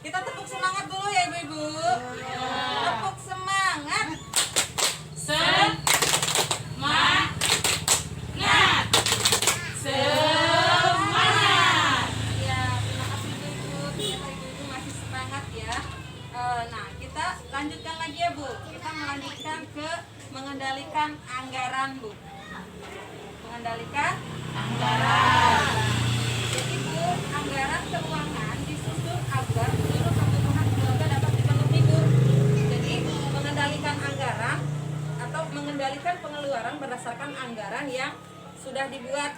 Kita tepuk semangat dulu ya ibu-ibu. Tepuk semangat. Semangat. Semangat. Ya, terima kasih ibu-ibu. Ternyata ibu-ibu masih semangat ya. Nah, kita lanjutkan lagi ya Bu. Kita melanjutkan ke mengendalikan anggaran Bu. Mengendalikan anggaran. Jadi Bu, anggaran keuangan disusun agar seluruh kebutuhan keluarga dapat dipenuhi Bu. Jadi mengendalikan anggaran atau mengendalikan pengeluaran berdasarkan anggaran yang sudah dibuat.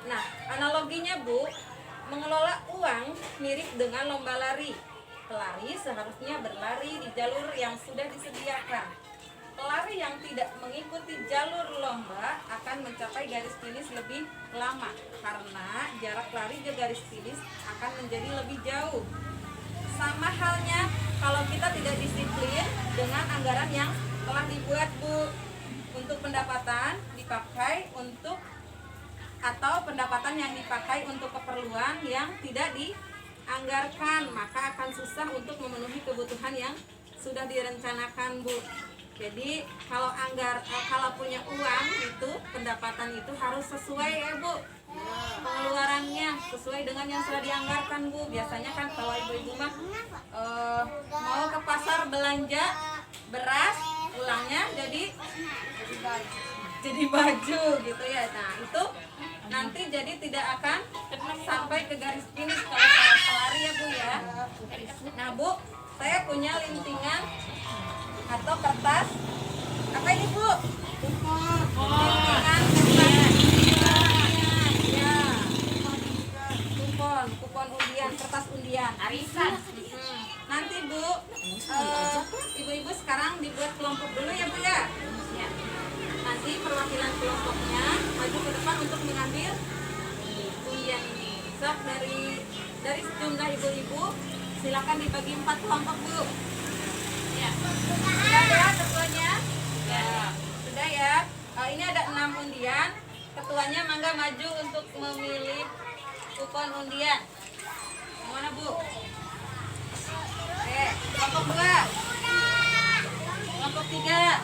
Nah, analoginya Bu, mengelola uang mirip dengan lomba lari. Pelari seharusnya berlari di jalur yang sudah disediakan. Pelari yang tidak mengikuti jalur lomba akan mencapai garis finish lebih lama karena jarak lari ke garis finish akan menjadi lebih jauh. Sama halnya kalau kita tidak disiplin dengan anggaran yang telah dibuat Bu. Untuk pendapatan dipakai untuk atau pendapatan yang dipakai untuk keperluan yang tidak dianggarkan, maka akan susah untuk memenuhi kebutuhan yang sudah direncanakan Bu. Jadi kalau punya uang itu pendapatan itu harus sesuai ya Bu. Pengeluarannya sesuai dengan yang sudah dianggarkan Bu. Biasanya kan kalau ibu-ibu mah mau ke pasar belanja beras, pulangnya jadi baju gitu ya. Nah itu nanti jadi tidak akan sampai ke garis finish kalau pelari ya Bu ya. Nah Bu, saya punya lintingan atau kertas. Apa ini Bu? Lintingan kertas. Ya. Kupon undian, kertas undian. Arisan. Nanti Bu, ibu-ibu sekarang dibuat kelompok dulu ya Bu ya. Nanti perwakilan kelompoknya maju ke depan untuk mengambil undian ini. Sok dari sejumlah ibu-ibu silakan dibagi 4 kelompok Bu. Ya. Sudah ya ketuanya? Ya. Sudah ya. Ini ada 6 undian. Ketuanya mangga maju untuk memilih kupon undian. Yang mana Bu? Oke, kelompok 2. Kelompok 3.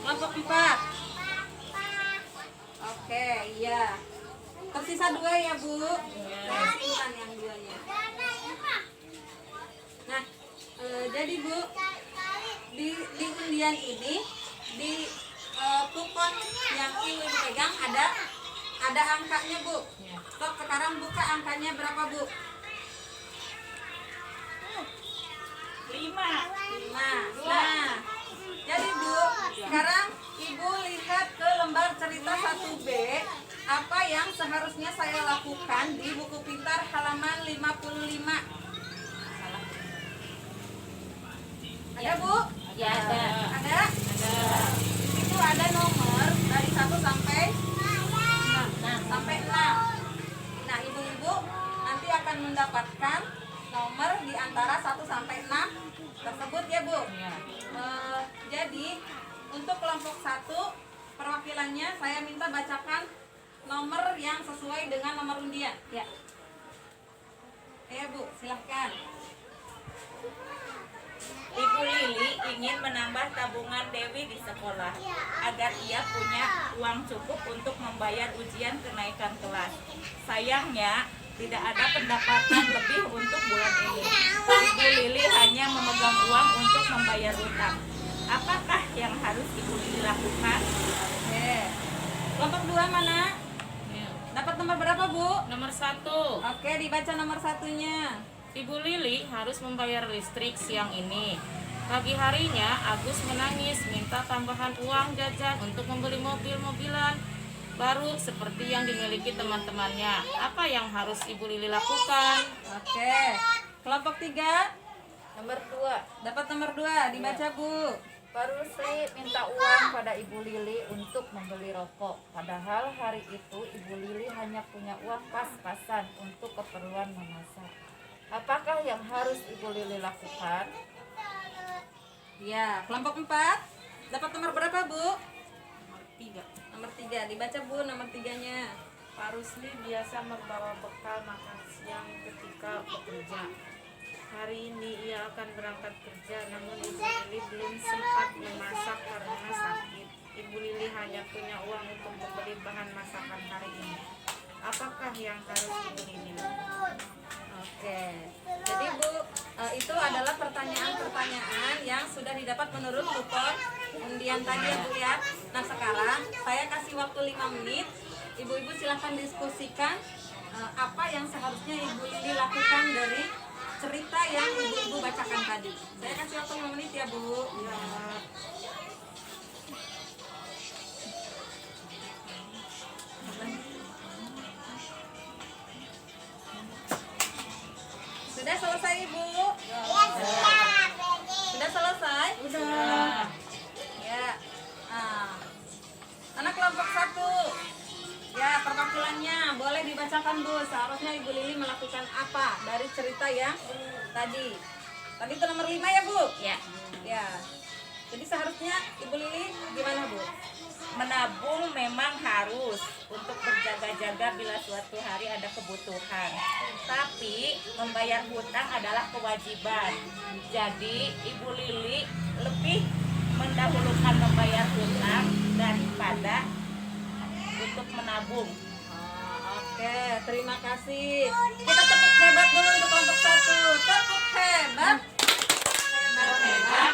Kelompok 4. Oke, iya. Tersisa 2 ya Bu. Saya simpan yang 2-nya. Nah, jadi Bu, di undian ini di kupon yang ibu pegang ada angkanya Bu. Sok sekarang buka angkanya berapa Bu? 5. Nah, jadi Bu, sekarang Ibu lihat ke lembar cerita 1B, apa yang seharusnya saya lakukan di buku pintar halaman 55. Ada Bu? Ya, ada. Ada? Itu ada nomor dari 1 sampai 6. Nah, ibu-ibu nanti akan mendapatkan nomor di antara 1 sampai 6 tersebut ya Bu. Jadi untuk kelompok 1 perwakilannya saya minta bacakan nomor yang sesuai dengan nomor undian. Ya. Bu, silahkan. Ibu Lili ingin menambah tabungan Dewi di sekolah agar ia punya uang cukup untuk membayar ujian kenaikan kelas. Sayangnya tidak ada pendapatan lebih untuk bulan ini. Ibu Lili hanya memegang uang untuk membayar utang. Apakah yang harus Ibu Lili lakukan? Oke. Kelompok 2 mana? Dapat nomor berapa Bu? Nomor 1, Oke, dibaca nomor 1-nya. Ibu Lili harus membayar listrik siang ini. Pagi harinya Agus menangis minta tambahan uang jajan untuk membeli mobil-mobilan baru seperti yang dimiliki teman-temannya. Apa yang harus Ibu Lili lakukan? Oke. Kelompok 3 Nomor 2, dapat nomor 2, dibaca Bu. Pak Rusli minta uang pada Ibu Lili untuk membeli rokok. Padahal hari itu Ibu Lili hanya punya uang pas-pasan untuk keperluan memasak. Apakah yang harus Ibu Lili lakukan? Ya, kelompok 4 dapat nomor berapa Bu? Nomor 3. Nomor 3, dibaca Bu nomor 3-nya. Pak Rusli biasa membawa bekal makan siang ketika bekerja. Hari ini ia akan berangkat kerja, namun Ibu Lili belum sempat memasak karena sakit. Ibu Lili hanya punya uang untuk membeli bahan masakan hari ini. Apakah yang harus Ibu Lili lakukan? Oke, jadi Bu, itu adalah pertanyaan-pertanyaan yang sudah didapat menurut kupon undian tadi ya Bu ya. Nah sekarang saya kasih waktu 5 menit, ibu-ibu silahkan diskusikan apa yang seharusnya Ibu Lili lakukan dari cerita yang ibu-ibu bacakan tadi. Saya kasih waktu 5 menit ya Bu. Sudah selesai Ibu? Sudah selesai? Udah. Ya. Anak kelompok 1. Ya, perwakilannya boleh dibacakan Bu. Seharusnya Ibu Lili melakukan apa dari cerita yang tadi? Tadi itu nomor 5 ya Bu? Ya, Ya. Jadi seharusnya Ibu Lili gimana Bu? menabung memang harus untuk berjaga-jaga bila suatu hari ada kebutuhan. Tapi membayar hutang adalah kewajiban. Jadi Ibu Lili lebih mendahulukan membayar hutang daripada untuk menabung. Oke, terima kasih. Kita tepuk hebat dulu untuk kelompok 1. Tepuk hebat. Hebat.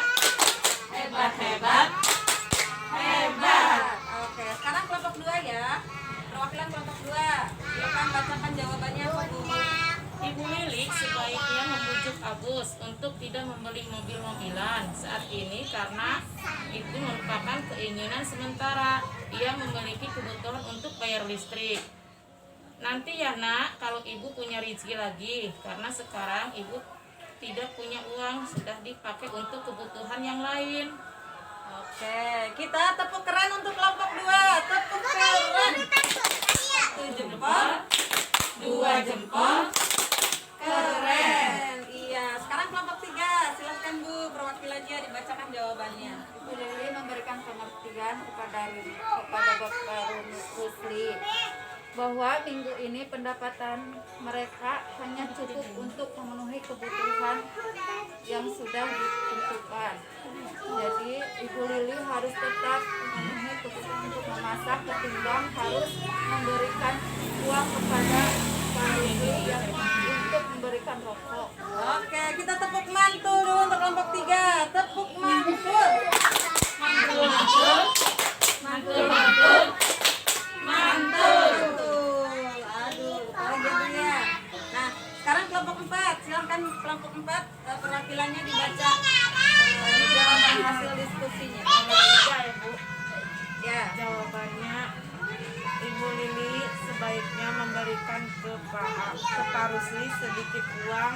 Hebat, hebat. Hebat. Oke, sekarang kelompok 2 ya. Perwakilan kelompok 2. Silakan bacakan jawabannya apa Bu? Ibu Lili sebaiknya membujuk Agus untuk tidak membeli mobil-mobilan saat ini karena itu merupakan keinginan sementara. Ia memiliki kebutuhan untuk bayar listrik. Nanti ya Nak, kalau ibu punya rezeki lagi, karena sekarang ibu tidak punya uang, sudah dipakai untuk kebutuhan yang lain. Oke, kita tepuk keren untuk kelompok 2. Tepuk keren. 1 jempol, 2 jempol. Keren. Iya, sekarang kelompok 3. Silakan Bu, perwakilannya dibacakan jawabannya. Ibu Lili memberikan pengertian kepada Bapak Rusli bahwa minggu ini pendapatan mereka hanya cukup untuk memenuhi kebutuhan yang sudah ditentukan. Jadi Ibu Lili harus tetap memenuhi kebutuhan untuk memasak ketimbang harus memberikan uang kepada Pak Rusli yang untuk memberikan rokok. Oke, kita tepuk mantul dulu untuk kelompok 3. Tepuk mantul. Mantul, mantul. Mantul, mantul. Mantul. Aduh, lupa lagi Bu ya. Nah, sekarang kelompok 4. Silahkan kelompok 4 perwakilannya dibaca jawaban hasil diskusinya. Ya Bu, Ya. jawabannya Ibu Lili sebaiknya memberikan ke Pak Rusli sedikit uang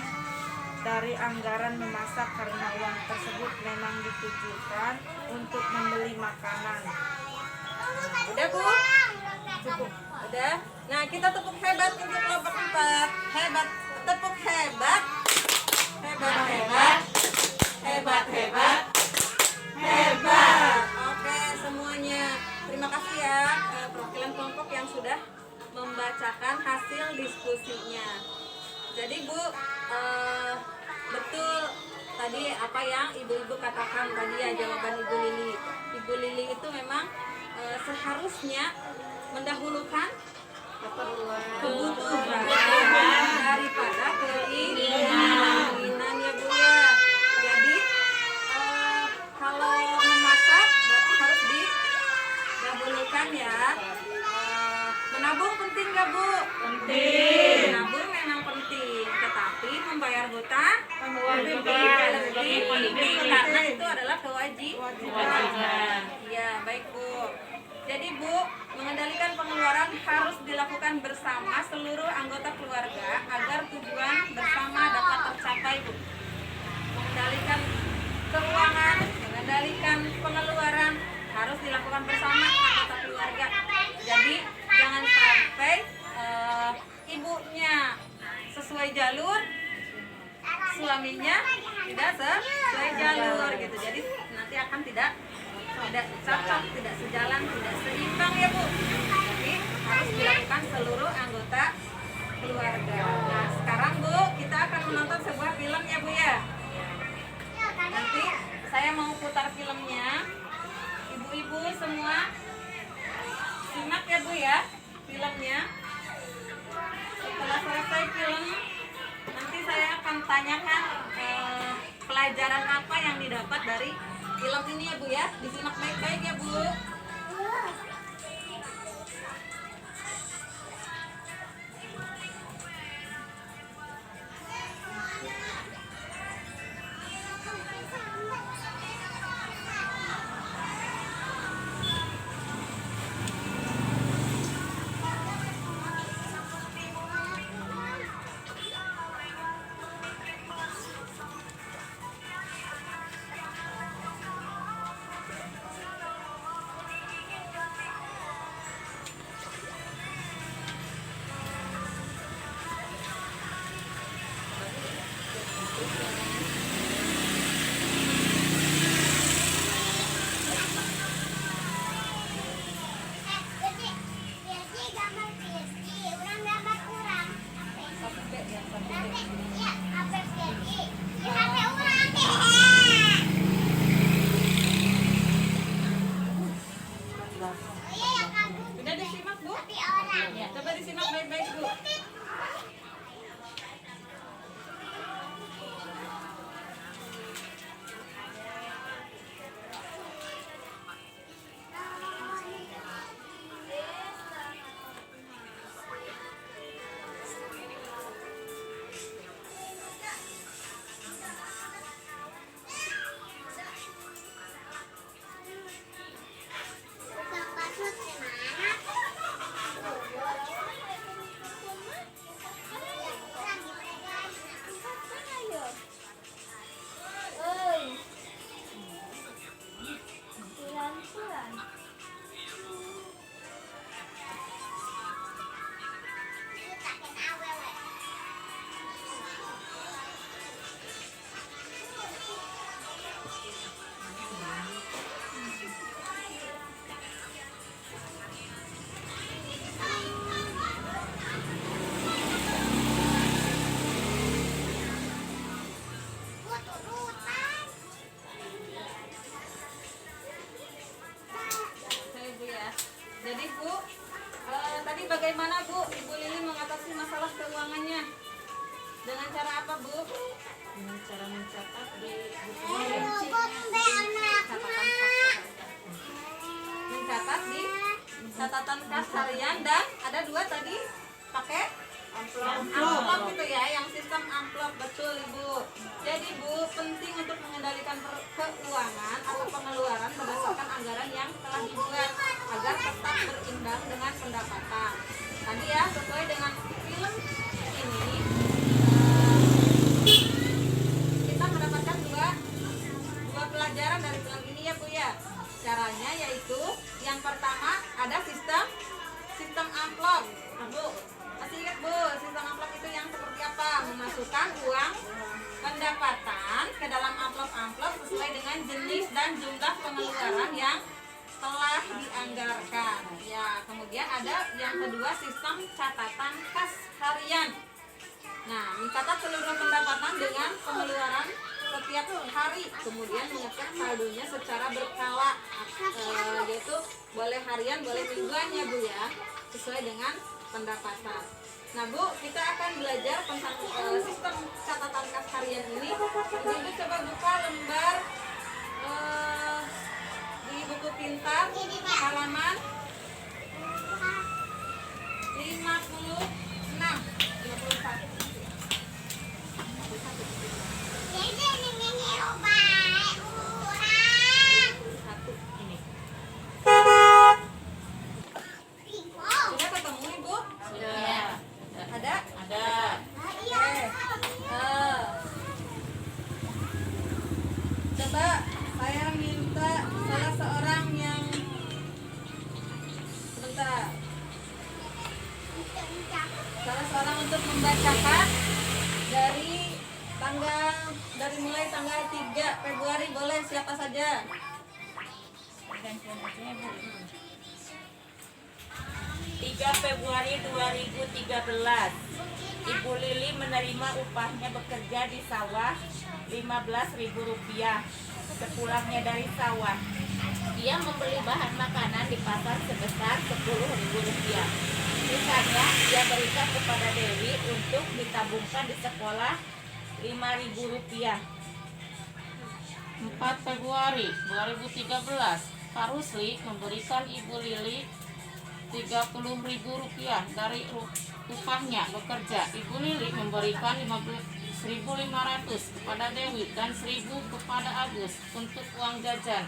dari anggaran memasak karena uang tersebut memang ditujukan untuk membeli makanan. Udah Bu? Cukup. Udah. Nah, kita tepuk hebat untuk kelompok 4. Hebat. Tepuk hebat. Hebat, hebat. Hebat, hebat. Hebat. Oke, semuanya. Terima kasih ya perwakilan kelompok yang sudah membacakan hasil diskusinya. Jadi Bu, betul tadi apa yang ibu-ibu katakan tadi ya jawaban Ibu Lili. Ibu Lili itu memang seharusnya mendahulukan kebutuhan daripada keinginan ya Bu ya. Jadi kalau memasak berarti harus didahulukan ya. Menabung penting nggak Bu? Penting. Menabung memang penting, tetapi membayar hutang lebih penting karena itu adalah kewajiban. Iya, baik Bu. Jadi Bu, mengendalikan pengeluaran harus dilakukan bersama seluruh anggota keluarga agar tujuan bersama dapat tercapai Bu. Mengendalikan keuangan, mengendalikan pengeluaran harus dilakukan bersama anggota keluarga. Jadi jangan sampai ibunya sesuai jalur, suaminya tidak sesuai jalur gitu. Jadi nanti akan tidak cocok, tidak sejalan, tidak seimbang ya Bu. Jadi harus dilakukan seluruh anggota keluarga. Nah, sekarang Bu, kita akan menonton sebuah film ya Bu ya. Nanti saya mau putar filmnya. Ibu-ibu semua simak ya Bu ya filmnya. Setelah selesai film, nanti saya akan tanyakan pelajaran apa yang didapat dari film ini ya Bu ya. Disimak baik-baik ya Bu. Sudah disimak Bu? Ya, coba disimak baik-baik Bu. Jadi Bu, tadi bagaimana Bu Ibu Lili mengatasi masalah keuangannya? Dengan cara apa Bu? Dengan cara mencatat di buku Mencatat di catatan kas harian dan ada 2 tadi pakai amplop gitu ya, yang sistem amplop. Betul Ibu. Jadi Bu, penting untuk mengendalikan keuangan atau pengeluaran berdasarkan anggaran yang telah dibuat agar tetap berimbang dengan pendapatan. Tadi ya, sesuai dengan film ini kita mendapatkan dua pelajaran dari film ini ya Bu ya. Caranya yaitu yang pertama ada sistem amplop. Nah, Bu, masih ingat Bu, sistem amplop itu yang seperti apa? Memasukkan uang pendapatan ke dalam amplop-amplop sesuai dengan jenis dan jumlah pengeluaran yang telah dianggarkan. Ya, kemudian ada yang kedua sistem catatan kas harian. Nah, mencatat seluruh pendapatan dengan pengeluaran setiap hari, kemudian mengecek saldonya secara berkala, yaitu boleh harian, boleh mingguan ya Bu ya, sesuai dengan pendapatan. Nah Bu, kita akan belajar tentang sistem catatan kas harian ini. Ibu coba buka lembar di buku pintar halaman 51. Sudah ketemu Ibu? Sudah. Ada? Ada. Coba saya minta salah seorang yang sebentar. Salah seorang untuk membacakan dari mulai tanggal 3 Februari, boleh siapa saja? Gantian aja ya Bu. 3 Februari 2013, Ibu Lili menerima upahnya bekerja di sawah Rp15.000. Sepulangnya dari sawah, ia membeli bahan makanan di pasar sebesar Rp10.000. Sisanya ia berikan kepada Dewi untuk ditabungkan di sekolah Rp5.000. 4 Februari 2013, Pak Rusli memberikan Ibu Lili Rp30.000 dari upahnya bekerja. Ibu Lili memberikan Rp1.500 kepada Dewi dan Rp1.000 kepada Agus untuk uang jajan.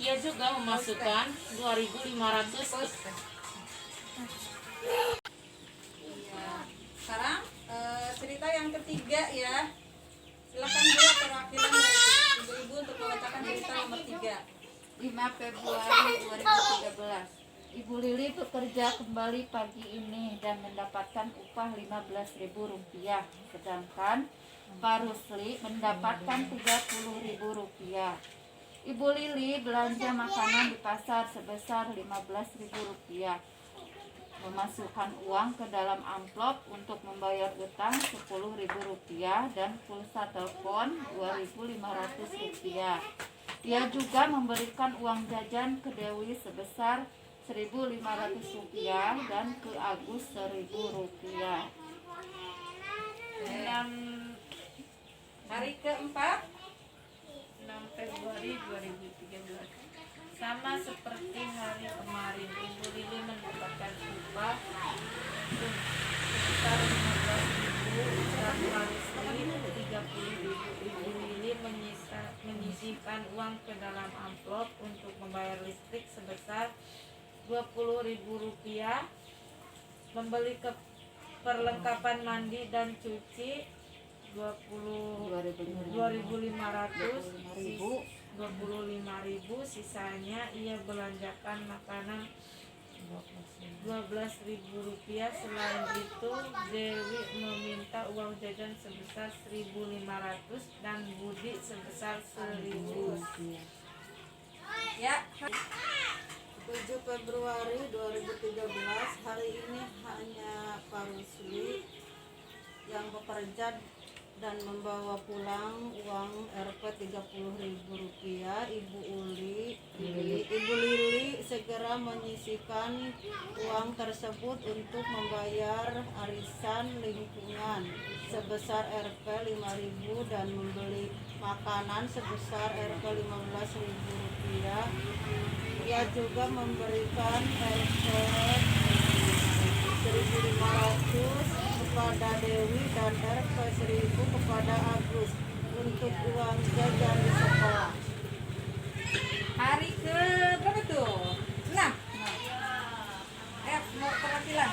Ia juga memasukkan Rp2.500 Sekarang cerita yang ketiga ya. Silakan Bu perwakilan dari ibu-ibu untuk membacakan cerita nomor 3. 5 Februari 2013. Ibu Lili bekerja kembali pagi ini dan mendapatkan upah Rp15.000, sedangkan Pak Rusli mendapatkan Rp30.000. Ibu Lili belanja makanan di pasar sebesar Rp15.000, memasukkan uang ke dalam amplop untuk membayar utang Rp10.000 dan pulsa telepon Rp2.500. Ia juga memberikan uang jajan ke Dewi sebesar Rp1.500 dan ke Agus Rp1.000. Hari keempat, 6 Februari 2013. Sama seperti hari kemarin, Ibu Lili mendapatkan upah sebesar Rp15.000 dan Pak Rusli Rp30.000. Ibu Lili menyisihkan uang ke dalam amplop untuk membayar listrik sebesar Rp20.000, membeli perlengkapan mandi dan cuci Rp25.000, sisanya ia belanjakan makanan Rp12.000. Selain itu, Dewi meminta uang jajan sebesar Rp1.500 dan Budi sebesar Rp1.000. ya. 7 Februari 2013, hari ini hanya Pak Rusli yang bekerja dan membawa pulang uang Rp30.000. Ibu Lili segera menyisihkan uang tersebut untuk membayar arisan lingkungan sebesar Rp5.000 dan membeli makanan sebesar Rp15.000. Ia juga memberikan Rp1.500 kepada Dewi dan Rp1.000 kepada Agus untuk uang jajan di sekolah. Hari ke berapa tuh? 6. Mau perwakilan.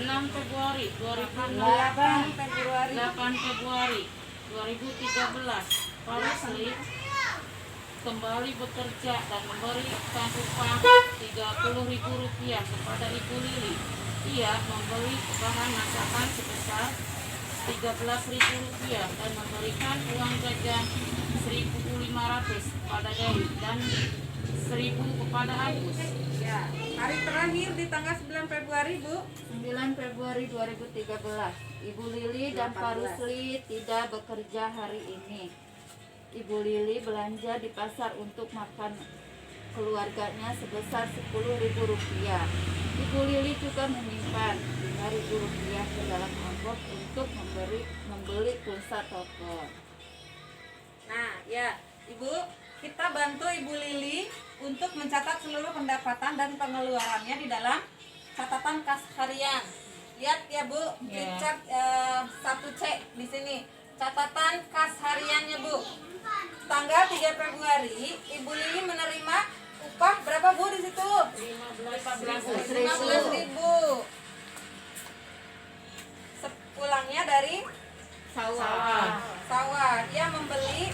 6 Februari 2013. 8 Februari. 8 Februari 2013, Pak Rusli kembali bekerja dan memberikan upah Rp30.000 kepada Ibu Lili. Ia membeli bahan masakan sebesar Rp13.000 dan memberikan uang jajan Rp1.500 kepada Dewi dan Rp1.000 kepada Agus. Ya, hari terakhir di tanggal 9 Februari, Bu. 9 Februari 2013. Ibu Lili dan Pak Rusli tidak bekerja hari ini. Ibu Lili belanja di pasar untuk makan keluarganya sebesar Rp10.000. Ibu Lili juga menyimpan Rp5.000 ke dalam amplop untuk membeli pulsa telepon. Nah, ya, Ibu, kita bantu Ibu Lili untuk mencatat seluruh pendapatan dan pengeluarannya di dalam catatan kas harian. Lihat ya, Bu, Richard 1C di sini. Catatan kas hariannya, Bu. Tanggal 3 Februari, Ibu Lili menerima upah berapa, Bu, di situ? 15.000. Sepulangnya dari sawah. Dia membeli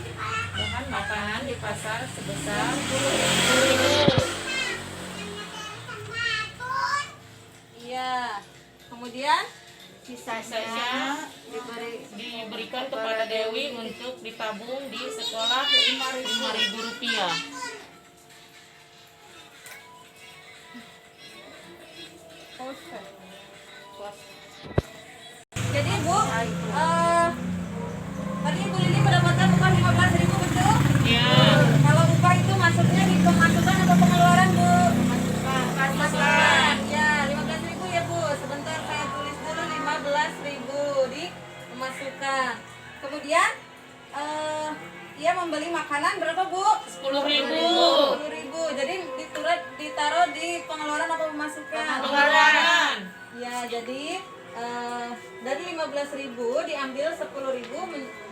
Bahan makanan di pasar sebesar Rp10.000. Iya. Kemudian Sisanya Diberikan kepada Dewi untuk ditabung di sekolah Rp5.000. Jadi Bu, tadi Ibu Lili mendapatkan upah 15.000 betul? Ya. Kalau upah itu masuknya di pemasukan atau pengeluaran Bu? Pemasukan. Ya, 15.000 ya Bu. Sebentar saya tulis dulu 15.000 di pemasukan. Kemudian ia membeli makanan berapa Bu? 10.000. 10.000. Jadi ditaruh di pengeluaran atau pemasukan? Pengeluaran. Ya, jadi dari 15.000 diambil 10.000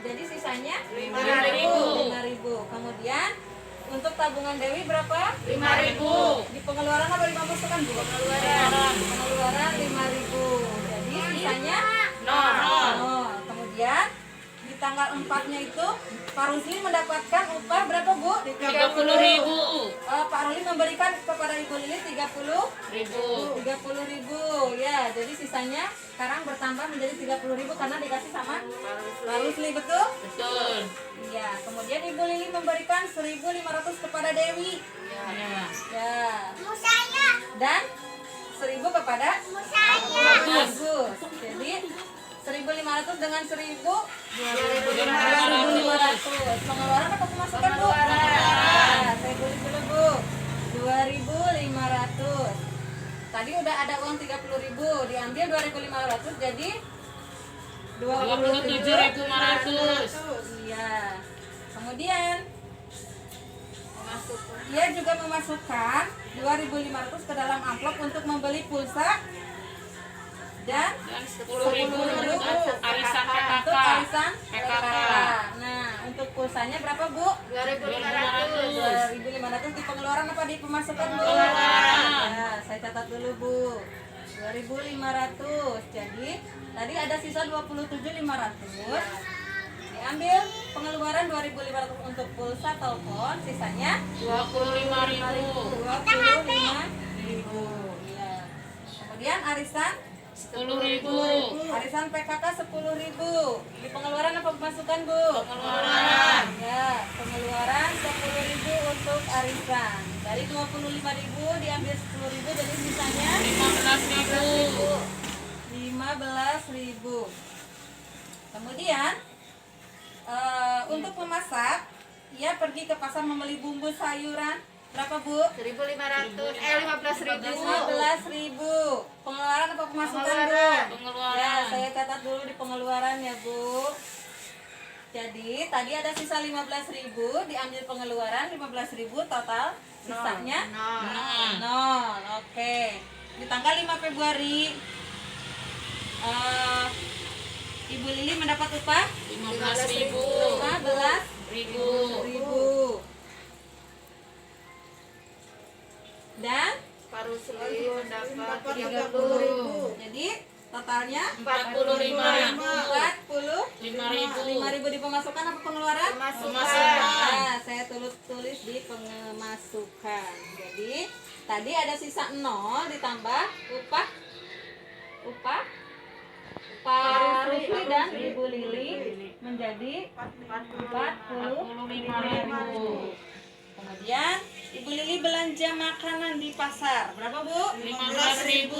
jadi sisanya 5.000. Kemudian untuk tabungan Dewi berapa? 5.000. Di pengeluaran apa di pemasukan Bu? Pengeluaran 5.000. Jadi sisanya nol. Kemudian di tanggal 4-nya itu Pak Rusli mendapatkan upah berapa Bu? 30.000. Pak Rusli memberikan kepada Ibu Lili 30.000 ya. Jadi sisanya sekarang bertambah menjadi 30.000 karena dikasih sama Pak Rusli, betul? Betul. Iya. Kemudian Ibu Lili memberikan 1.500 kepada Dewi. Ya. Ya. Dan 1.000 kepada Agus. Jadi 1.500 dengan 1.000 2.500. Pengeluaran atau pemasukan Bu? Nah, saya tulis dulu Bu. 2.500. Tadi udah ada uang 30.000, diambil 2.500 jadi 27.500. Iya. Kemudian ia juga memasukkan 2.500 ke dalam amplop untuk membeli pulsa dan 10.000 untuk arisan PKK. untuk arisan PKK. PKK. Nah, untuk pulsanya berapa Bu? 2.500 di pengeluaran apa di pemasukan Bu? Pengeluaran. Nah, saya catat dulu Bu. 2.500. Jadi tadi ada sisa 27.500. Diambil pengeluaran 2.500 untuk pulsa telepon, sisanya 25.000. 25.000. Ya. Kemudian arisan 10.000. arisan PKK 10.000. Di pengeluaran apa pemasukan Bu? Pengeluaran. Ya, pengeluaran 10.000 untuk arisan. Dari 25.000 diambil 10.000 jadi sisanya 15.000. 15.000. Kemudian untuk memasak, ia pergi ke pasar membeli bumbu sayuran. Berapa Bu? 1500 15.000. 15.000. Pengeluaran apa pemasukan Bu? Pengeluaran. Ya, saya catat dulu di pengeluaran ya Bu. Jadi tadi ada sisa 15.000, diambil pengeluaran 15.000, total sisanya nol. Oke. Di tanggal 5 Februari Ibu Lili mendapat upah 15.000. 15.000. Dan Pak Rusli mendapat 30.000. jadi totalnya 45.000. 5.000 di pemasukan apa pengeluaran? Pemasukan. Nah, saya tulis di pemasukan. Jadi tadi ada sisa 0 ditambah upah Pak Rusli dan Ibu Lili menjadi 45.000. Kemudian Ibu Lili belanja makanan di pasar. Berapa Bu? 15.000.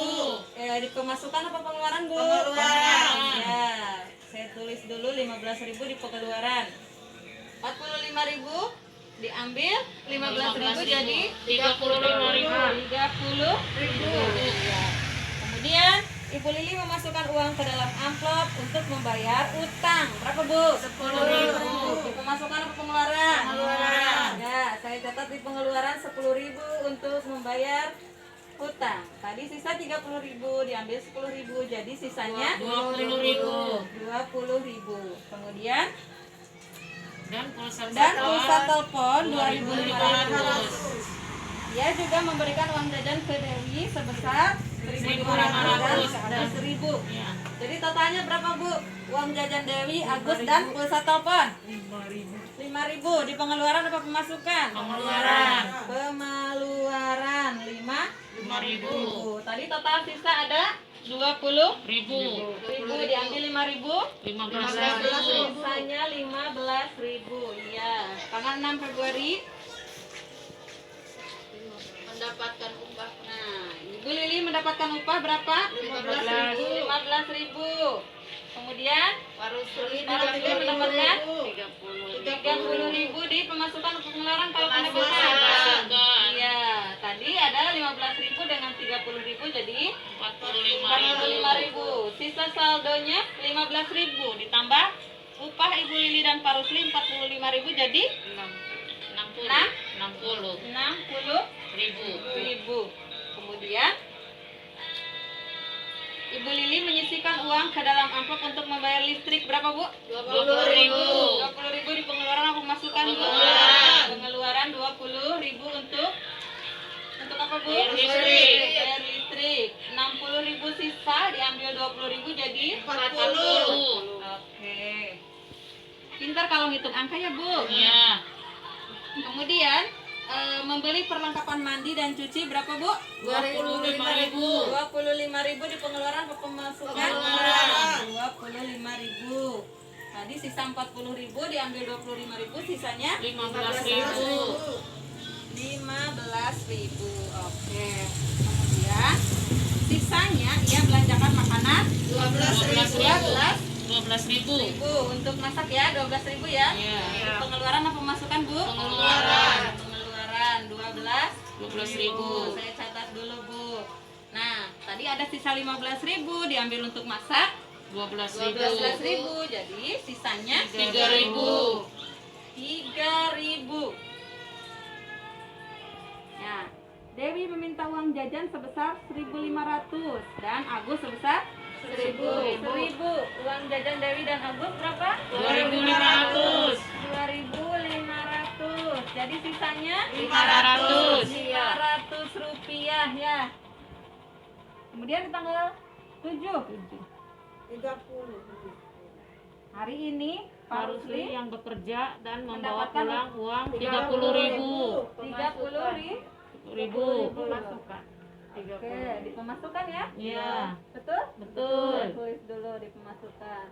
Di pemasukan apa pengeluaran Bu? Pengeluaran. Ya, saya tulis dulu 15.000 di pengeluaran. 45.000 diambil 15.000 jadi 35.000. 30.000. Ya. Kemudian Ibu Lili memasukkan uang ke dalam amplop untuk membayar utang. Berapa Bu? 10.000. Di pemasukan apa pengeluaran? Pengeluaran. Ya, saya catat di pengeluaran 10.000 untuk membayar hutang. Tadi sisa 30.000, diambil 10.000, jadi sisanya 20.000. 20.000. Kemudian Dan pulsa telepon 2.500. 2.500. Dia juga memberikan uang jajan ke Dewi sebesar 1.500 dan 1.000. Ya. Jadi totalnya berapa Bu? Uang jajan Dewi, Agus dan pulsa telepon 5.000. Di pengeluaran apa pemasukan? Pengeluaran. Pengeluaran 5.000. Tadi total sisa ada 20.000. 1.000. Diambil 5.000. 15.000. Sisanya 15.000. Iya. Tanggal 6 Februari mendapatkan upah. Nah, ini Ibu Lili mendapatkan upah berapa? 15.000. Kemudian Pak Rusli mendapatkan 30.000 di pemasukan pengeluaran kalau pendapatan. Iya, tadi ada 15.000 dengan 30.000 jadi 45.000. Sisa saldonya 15.000 ditambah upah Ibu Lili dan Pak Rusli 45.000 jadi 60.000. Kemudian Ibu Lili menyisihkan uang ke dalam amplop untuk membayar listrik berapa, Bu? 20.000 di pengeluaran apa pemasukan, Bu? Pengeluaran 20.000 untuk apa, Bu? Bayar listrik. 60.000 sisa diambil 20.000 jadi 40. Oke. Pintar kalau ngitung angka ya, Bu? Iya. Kemudian membeli perlengkapan mandi dan cuci berapa, Bu? 25.000. 25.000 di pengeluaran ke pemasukan. 25.000. Tadi sisa 40.000 diambil 25.000 sisanya 15.000. 15.000. Oke. Kemudian sisanya ia belanjakan makanan 12.000 untuk masak ya, 12.000 ya. Iya. Pengeluaran apa pemasukan, Bu? Pengeluaran 12.000. Saya catat dulu, Bu. Nah, tadi ada sisa 15.000 diambil untuk masak 12.000. Jadi sisanya 3.000. 3.000. Nah, Dewi meminta uang jajan sebesar 1.500 dan Agus sebesar 1.000. Uang jajan Dewi dan Agus berapa? 2.500. 2.500. Jadi sisanya 500. 500 rupiah ya. Kemudian di tanggal 7 hari ini Pak Rusli yang bekerja dan membawa mendapatkan pulang uang 30.000. 30.000 pemasukan. Oke, di pemasukan ya? Iya. Betul? Betul. Tulis dulu di pemasukan.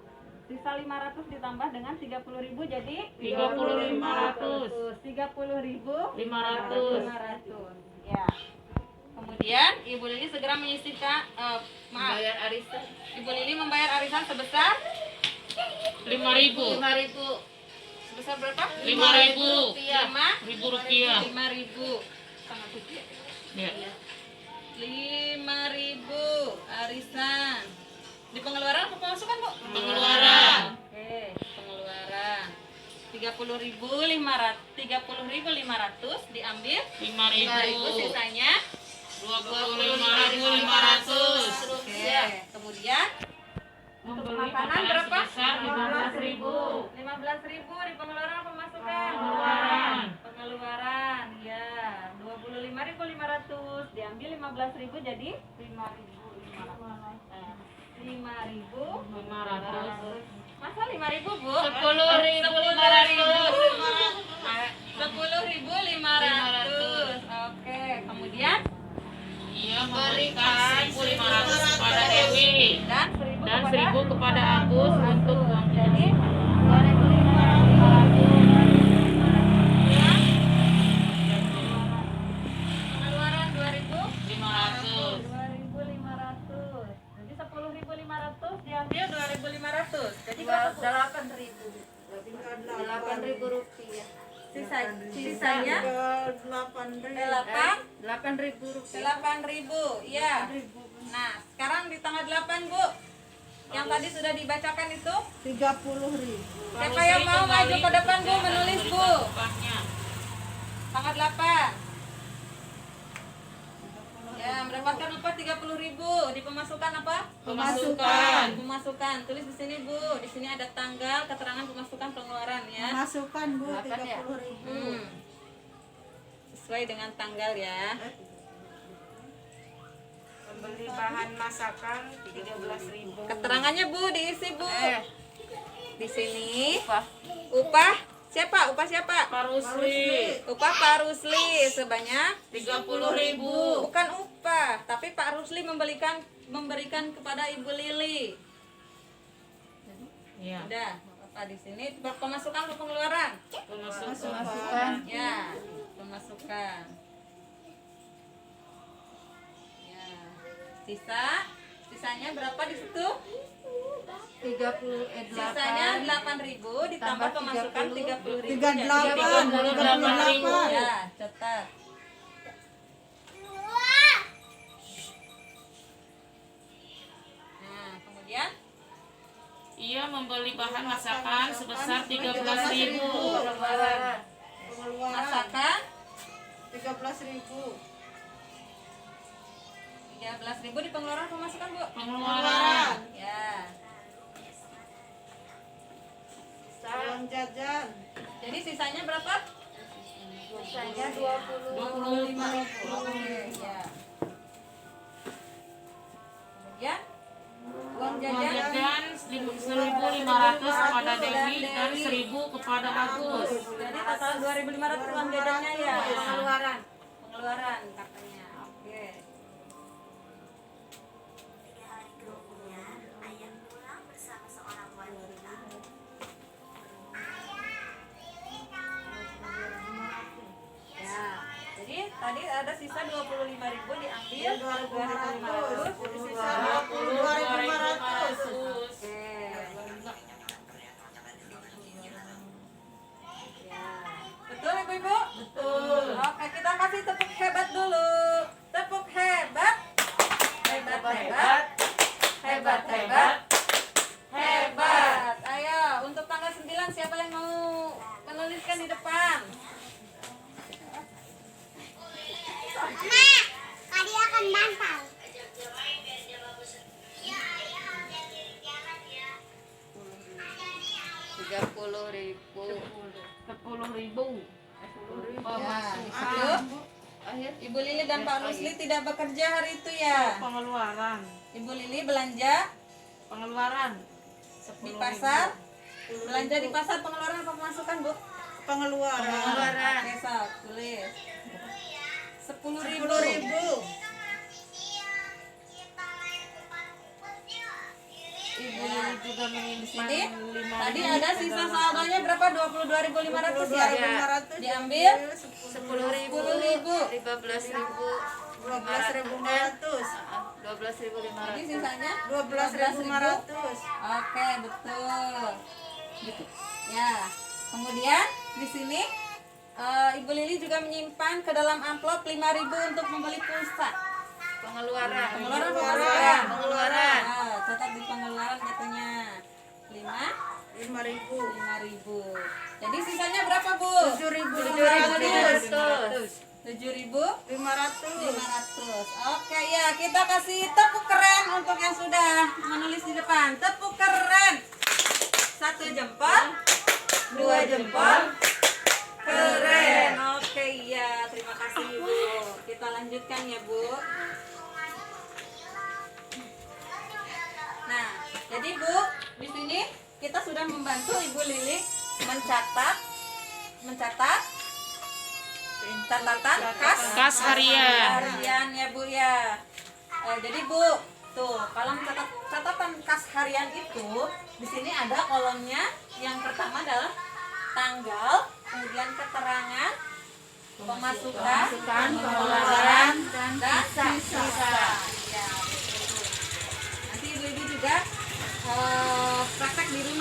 Sisa 500 ditambah dengan 30.000 jadi 30.500. 30.500. 500. Ya. Kemudian Ibu Lili segera menyisihkan Bayar arisan Ibu Lili membayar arisan sebesar 5.000. 5.000. sebesar berapa? 5.000. 5.000 rupiah. 5.000. Sangat kecil. Ya. 5.000 arisan. Di pengeluaran apa pemasukan, Bu? Pengeluaran. Oke, pengeluaran. 30.500 diambil 5.000 5.000. sisanya 25.500. Oke, kemudian untuk makanan berapa? Sebesar 15.000. 15.000 di pengeluaran apa pemasukan? Pengeluaran ya 25.500 diambil 15.000 jadi 5.500. Masa 5.000, Bu? 10.500. Oke, kemudian Ia memberikan 1.500 kepada Dewi dan dan 1.000 kepada Agus untuk uang jadi jajan. 2.500. Pengeluaran 2.500. 500. Jadi 10.500 diambil 2.500. Jadi berapa, Bu? 8.000 rupiah. Sisanya 8.000 rupiah. 8.000. Iya. Nah, sekarang di tanggal 8, Bu. Yang tadi sudah dibacakan itu, 30.000. siapa yang mau maju ke depan, Bu, menulis, Bu? Upahnya. Tanggal 8. Ya, mendapatkan upah 30.000 di pemasukan apa? Pemasukan. Tulis di sini, Bu. Di sini ada tanggal, keterangan pemasukan pengeluaran ya. Masukkan, Bu, 30.000. Sesuai dengan tanggal ya. Membeli bahan masakan 13.000. Keterangannya, Bu, diisi, Bu. Di sini upah siapa? Upah siapa? Pak Rusli. Upah Pak Rusli sebanyak 30.000. bukan upah, tapi Pak Rusli memberikan kepada Ibu Lili. Ya. Udah, apa di sini pemasukan atau pengeluaran? Pemasukan. Ya, pemasukan. Ya. Sisanya berapa di situ? 38. Sisanya 8.000 ditambah Tambah pemasukan 30.000. 38. Ya, catat. Nah, kemudian Ia membeli bahan masakan sebesar 13.000. Pengeluaran. Pengeluaran masakan 13.000. 13.000 di pengeluaran pemasukan, Bu. Pengeluaran Ya. Uang jajan Jadi sisanya berapa? Sisanya 20. 25.000. Oke, ya. Kemudian uang uang jajan jajan 1.500 kepada Dewi dan 1.000 kepada Agus. jadi total 2.500 uang jajannya ya. Pengeluaran. Pengeluaran katanya. Oke. Ya. Jadi tadi ada sisa 25.000 diambil 2.500 jadi sisa 22.500. Oke. Ya. Betul Ibu-ibu? Betul. Oke, kita kasih tepuk hebat dulu. Tepuk hebat. Hebat hebat. Hebat hebat. Hebat. Ayo, untuk tanggal 9 siapa yang mau menuliskan di depan? Tadi akan bantal. 10.000. Ya. Ibu Lili dan Pak Rusli tidak bekerja hari itu ya. Pengeluaran Ibu Lili belanja pengeluaran di pasar. Belanja di pasar pengeluaran apa pemasukan, Bu? Pengeluaran Oke, sok, tulis. 10.000. 10.000. Ibu Lili juga menyimpan Jadi 5.000 tadi ada sisa saldonya berapa? 22.500 ya. 22.500 Diambil 10.000. 10.000. 15.500. 12.500. 12.500. Jadi sisanya 12.500. Oke, betul. Ya. Kemudian di sini Ibu Lili juga menyimpan ke dalam amplop 5.000 untuk membeli pulsa. Pengeluaran. Pengeluaran. Pengeluaran. Nah, catat di pengeluaran katanya 5.000. 5.000. Jadi sisanya berapa, Bu? 7.500. 7.500. Oke ya, kita kasih tepuk keren untuk yang sudah menulis di depan. Tepuk keren. 1 jempol, 2 jempol. Keren. Oke ya, terima kasih Ibu. Kita lanjutkan ya, Bu. Nah, jadi Bu, di sini kita sudah membantu Ibu Lili mencatat catatan kas harian ya Bu ya. Jadi Bu, tuh kalau catatan kas harian itu di sini ada kolomnya. Yang pertama adalah tanggal, kemudian keterangan, pemasukan, pengeluaran, dan sisa. Ya, betul. Nanti Ibu-ibu juga praktek di rumah